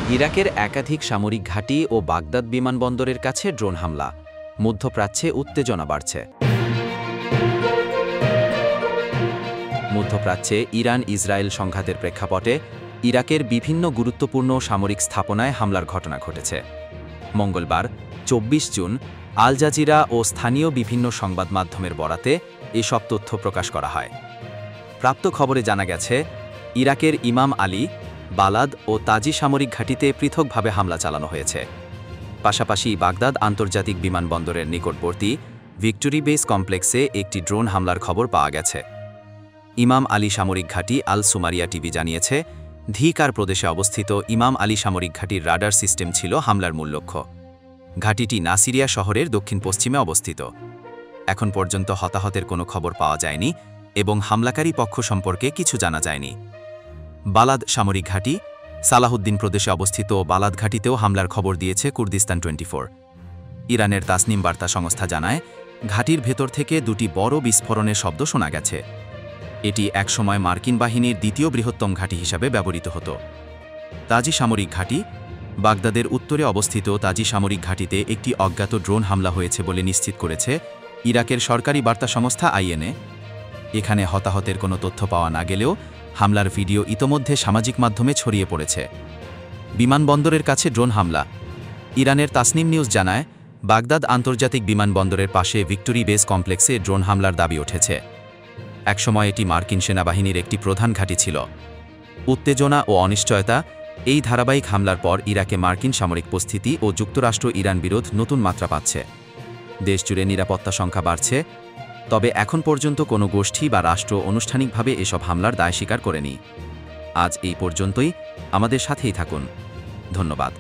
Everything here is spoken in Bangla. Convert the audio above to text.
ইরাকের একাধিক সামরিক ঘাঁটি ও বাগদাদ বিমানবন্দরের কাছে ড্রোন হামলা। মধ্যপ্রাচ্যে উত্তেজনা বাড়ছে। মধ্যপ্রাচ্যে ইরান ইসরায়েল সংঘাতের প্রেক্ষাপটে ইরাকের বিভিন্ন গুরুত্বপূর্ণ সামরিক স্থাপনায় হামলার ঘটনা ঘটেছে। মঙ্গলবার ২৪ জুন আল জাজিরা ও স্থানীয় বিভিন্ন সংবাদ মাধ্যমের বরাতে এসব তথ্য প্রকাশ করা হয়। প্রাপ্ত খবরে জানা গেছে, ইরাকের ইমাম আলী, বালাদ ও তাজি সামরিক ঘাঁটিতে পৃথকভাবে হামলা চালানো হয়েছে। পাশাপাশি বাগদাদ আন্তর্জাতিক বিমানবন্দরের নিকটবর্তী ভিক্টোরি বেস কমপ্লেক্সে একটি ড্রোন হামলার খবর পাওয়া গেছে। ইমাম আলী সামরিক ঘাঁটি আল সুমারিয়া টিভি জানিয়েছে, ধিকার প্রদেশে অবস্থিত ইমাম আলী সামরিক ঘাঁটির রাডার সিস্টেম ছিল হামলার মূল লক্ষ্য। ঘাঁটিটি নাসিরিয়া শহরের দক্ষিণ-পশ্চিমে অবস্থিত। এখন পর্যন্ত হতাহতের কোনো খবর পাওয়া যায়নি এবং হামলাকারী পক্ষ সম্পর্কে কিছু জানা যায়নি। বালাদ সামরিক ঘাঁটি সালাহুদ্দিন প্রদেশে অবস্থিত বালাদ ঘাঁটিতেও হামলার খবর দিয়েছে কুর্দিস্তান 24। ইরানের তাসনিম বার্তা সংস্থা জানায়, ঘাঁটির ভেতর থেকে দুটি বড় বিস্ফোরণের শব্দ শোনা গেছে। এটি একসময় মার্কিন বাহিনীর দ্বিতীয় বৃহত্তম ঘাঁটি হিসাবে ব্যবহৃত হতো। তাজি সামরিক ঘাঁটি বাগদাদের উত্তরে অবস্থিত তাজি সামরিক ঘাঁটিতে একটি অজ্ঞাত ড্রোন হামলা হয়েছে বলে নিশ্চিত করেছে ইরাকের সরকারি বার্তা সংস্থা আইএনএ। এখানে হতাহতের কোনো তথ্য পাওয়া না গেলেও হামলার ভিডিও ইতোমধ্যে সামাজিক মাধ্যমে ছড়িয়ে পড়েছে। বিমানবন্দরের কাছে ড্রোন হামলা। ইরানের তাসনিম নিউজ জানায়, বাগদাদ আন্তর্জাতিক বিমানবন্দরের পাশে ভিক্টোরি বেস কমপ্লেক্সে ড্রোন হামলার দাবি উঠেছে। একসময় এটি মার্কিন সেনাবাহিনীর একটি প্রধান ঘাঁটি ছিল। উত্তেজনা ও অনিশ্চয়তা। এই ধারাবাহিক হামলার পর ইরাকে মার্কিন সামরিক উপস্থিতি ও যুক্তরাষ্ট্র ইরান বিরোধ নতুন মাত্রা পাচ্ছে। দেশজুড়ে নিরাপত্তা সংখ্যা বাড়ছে। তবে এখন পর্যন্ত কোনো গোষ্ঠী বা রাষ্ট্র আনুষ্ঠানিকভাবে এসব হামলার দায় স্বীকার করেনি। আজ এই পর্যন্তই। আমাদের সাথেই থাকুন। ধন্যবাদ।